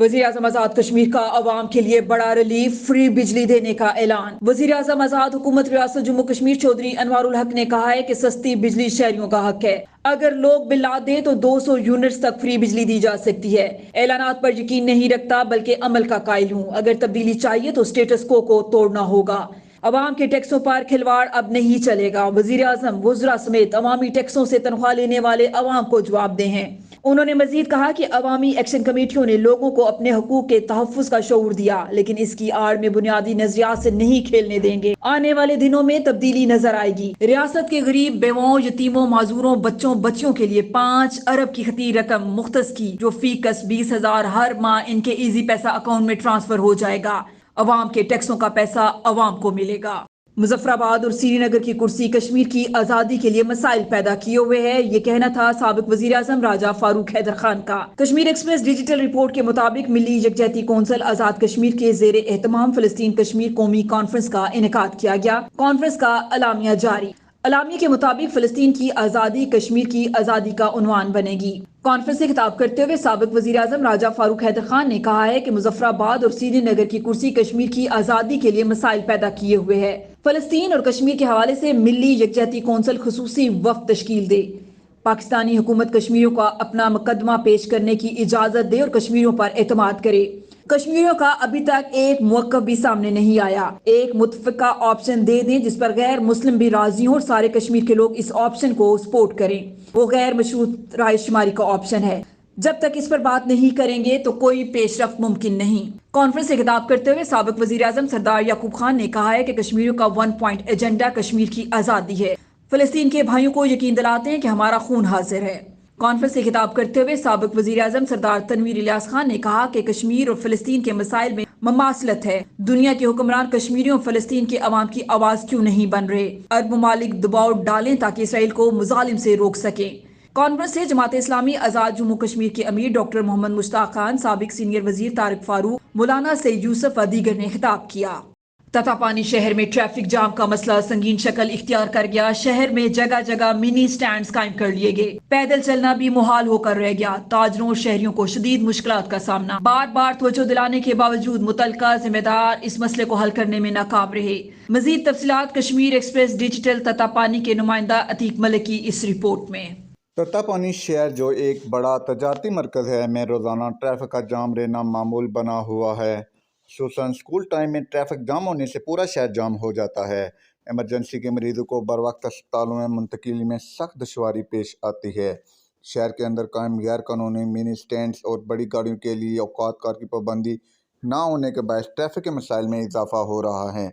وزیر اعظم آزاد کشمیر کا عوام کے لیے بڑا ریلیف، فری بجلی دینے کا اعلان۔ وزیر اعظم آزاد حکومت ریاست جموں کشمیر چودھری انوار الحق نے کہا ہے کہ سستی بجلی شہریوں کا حق ہے۔ اگر لوگ بل نہ دیں تو 200 یونٹس تک فری بجلی دی جا سکتی ہے۔ اعلانات پر یقین نہیں رکھتا بلکہ عمل کا قائل ہوں۔ اگر تبدیلی چاہیے تو اسٹیٹس کو توڑنا ہوگا۔ عوام کے ٹیکسوں پر کھلواڑ اب نہیں چلے گا۔ وزیر اعظم وزراء سمیت عوامی ٹیکسوں سے تنخواہ لینے والے عوام کو جواب دہ ہیں۔ انہوں نے مزید کہا کہ عوامی ایکشن کمیٹیوں نے لوگوں کو اپنے حقوق کے تحفظ کا شعور دیا، لیکن اس کی آڑ میں بنیادی نظریات سے نہیں کھیلنے دیں گے۔ آنے والے دنوں میں تبدیلی نظر آئے گی۔ ریاست کے غریب بیواؤں، یتیموں، معذوروں، بچیوں کے لیے 5 ارب کی خطی رقم مختص کی، جو فی کس 20,000 ہر ماہ ان کے ایزی پیسہ اکاؤنٹ میں ٹرانسفر ہو جائے گا۔ عوام کے ٹیکسوں کا پیسہ عوام کو ملے گا۔ مظفر آباد اور سری نگر کی کرسی کشمیر کی آزادی کے لیے مسائل پیدا کیے ہوئے ہے، یہ کہنا تھا سابق وزیر اعظم راجہ فاروق حیدر خان کا۔ کشمیر ایکسپریس ڈیجیٹل رپورٹ کے مطابق ملی یکجہتی کونسل آزاد کشمیر کے زیر اہتمام فلسطین کشمیر قومی کانفرنس کا انعقاد کیا گیا۔ کانفرنس کا اعلامیہ جاری۔ اعلامیے کے مطابق فلسطین کی آزادی کشمیر کی آزادی کا عنوان بنے گی۔ کانفرنس سے خطاب کرتے ہوئے سابق وزیر اعظم راجہ فاروق حیدر خان نے کہا ہے کہ مظفر آباد اور سری نگر کی کرسی کشمیر کی آزادی کے لیے مسائل پیدا کیے ہوئے ہے۔ فلسطین اور کشمیر کے حوالے سے ملی یکجہتی کونسل خصوصی وفد تشکیل دے۔ پاکستانی حکومت کشمیریوں کو اپنا مقدمہ پیش کرنے کی اجازت دے اور کشمیریوں پر اعتماد کرے۔ کشمیریوں کا ابھی تک ایک موقف بھی سامنے نہیں آیا۔ ایک متفقہ آپشن دے دیں جس پر غیر مسلم بھی راضی ہوں اور سارے کشمیر کے لوگ اس آپشن کو سپورٹ کریں۔ وہ غیر مشروط رائے شماری کا آپشن ہے۔ جب تک اس پر بات نہیں کریں گے تو کوئی پیش رفت ممکن نہیں۔ کانفرنس سے خطاب کرتے ہوئے سابق وزیر اعظم سردار یعقوب خان نے کہا ہے کہ کشمیریوں کا 1 پوائنٹ ایجنڈا کشمیر کی آزادی ہے۔ فلسطین کے بھائیوں کو یقین دلاتے ہیں کہ ہمارا خون حاضر ہے۔ کانفرنس سے خطاب کرتے ہوئے سابق وزیر اعظم سردار تنویر الیاس خان نے کہا کہ کشمیر اور فلسطین کے مسائل میں مماثلت ہے۔ دنیا کے حکمران کشمیریوں اور فلسطین کے عوام کی آواز کیوں نہیں بن رہے؟ عرب ممالک دباؤ ڈالیں تاکہ اسرائیل کو مظالم سے روک سکیں۔ کانفرنس سے جماعت اسلامی آزاد جموں کشمیر کے امیر ڈاکٹر محمد مشتاق خان، سابق سینئر وزیر طارق فاروق، مولانا سعید یوسف و دیگر نے خطاب کیا۔ تتاپانی شہر میں ٹریفک جام کا مسئلہ سنگین شکل اختیار کر گیا۔ شہر میں جگہ جگہ منی سٹینڈز قائم کر لیے گئے۔ پیدل چلنا بھی محال ہو کر رہ گیا۔ تاجروں اور شہریوں کو شدید مشکلات کا سامنا۔ بار بار توجہ دلانے کے باوجود متعلقہ ذمہ دار اس مسئلے کو حل کرنے میں ناکام رہے۔ مزید تفصیلات کشمیر ایکسپریس ڈیجیٹل تتاپانی کے نمائندہ عتیق ملک کی اس رپورٹ میں۔ تتاپانی شہر جو ایک بڑا تجارتی مرکز ہے میں روزانہ ٹریفک کا جام رہنا معمول بنا ہوا ہے۔ خصوصاً اسکول ٹائم میں ٹریفک جام ہونے سے پورا شہر جام ہو جاتا ہے۔ ایمرجنسی کے مریضوں کو بروقت اسپتالوں میں منتقلی میں سخت دشواری پیش آتی ہے۔ شہر کے اندر قائم غیر قانونی منی سٹینڈز اور بڑی گاڑیوں کے لیے اوقات کار کی پابندی نہ ہونے کے باعث ٹریفک کے مسائل میں اضافہ ہو رہا ہے،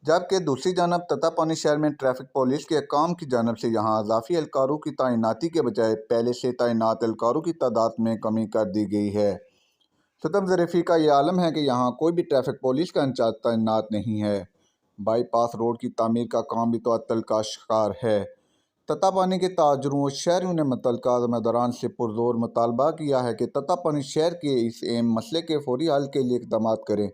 جبکہ دوسری جانب تتاپانی شہر میں ٹریفک پولیس کے حکام کی جانب سے یہاں اضافی اہلکاروں کی تعیناتی کے بجائے پہلے سے تعینات اہلکاروں کی تعداد میں کمی کر دی گئی ہے۔ ستم ظریفی کا یہ عالم ہے کہ یہاں کوئی بھی ٹریفک پولیس کا انچارج تعینات نہیں ہے۔ بائی پاس روڈ کی تعمیر کا کام بھی تعطل کا شکار ہے۔ تتاپانی کے تاجروں اور شہریوں نے متعلقہ ذمہ داران سے پرزور مطالبہ کیا ہے کہ تتاپانی شہر کے اس اہم مسئلے کے فوری حل کے لیے اقدامات کریں۔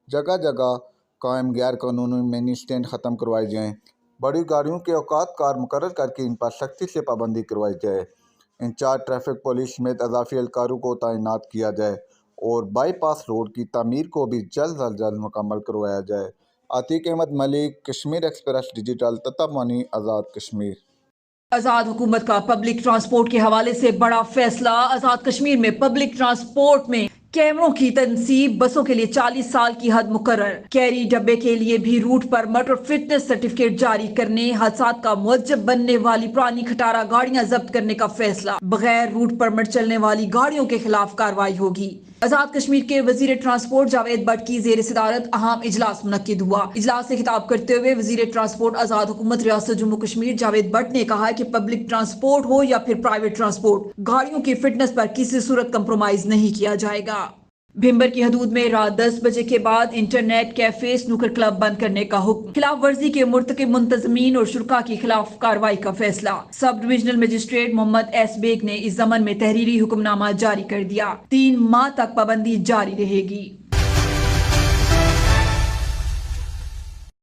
جگہ جگہ قائم غیر قانونی منی سٹینڈ ختم کروائے جائیں۔ بڑی گاڑیوں کے اوقات کار مقرر کر کے ان پر سختی سے پابندی کروائی جائے۔ انچارج ٹریفک پولیس سمیت اضافی اہلکاروں کو تعینات کیا جائے اور بائی پاس روڈ کی تعمیر کو بھی جلد از جلد مکمل کروایا جائے۔ عتیق احمد ملک، کشمیر ایکسپریس ڈیجیٹل، تتاپانی، آزاد کشمیر۔ آزاد حکومت کا پبلک ٹرانسپورٹ کے حوالے سے بڑا فیصلہ۔ آزاد کشمیر میں پبلک ٹرانسپورٹ میں کیمروں کی تنصیب، بسوں کے لیے 40 سال کی حد مقرر، کیری ڈبے کے لیے بھی روٹ پرمٹ اور فٹنس سرٹیفکیٹ جاری کرنے، حادثات کا موجب بننے والی پرانی کھٹارہ گاڑیاں ضبط کرنے کا فیصلہ، بغیر روٹ پرمٹ چلنے والی گاڑیوں کے خلاف کارروائی ہوگی۔ آزاد کشمیر کے وزیر ٹرانسپورٹ جاوید بٹ کی زیر صدارت اہم اجلاس منعقد ہوا۔ اجلاس سے خطاب کرتے ہوئے وزیر ٹرانسپورٹ آزاد حکومت ریاست جموں کشمیر جاوید بٹ نے کہا کہ پبلک ٹرانسپورٹ ہو یا پھر پرائیویٹ ٹرانسپورٹ، گاڑیوں کی فٹنس پر کسی صورت کمپرومائز نہیں کیا جائے گا۔ بھمبر کی حدود میں رات 10 بجے کے بعد انٹرنیٹ کیفے، سنوکر کلب بند کرنے کا حکم، خلاف ورزی کے مرتکب منتظمین اور شرکاء کے خلاف کارروائی کا فیصلہ۔ سب ڈویژنل مجسٹریٹ محمد ایس بیگ نے اس ضمن میں تحریری حکم نامہ جاری کر دیا۔ 3 ماہ تک پابندی جاری رہے گی۔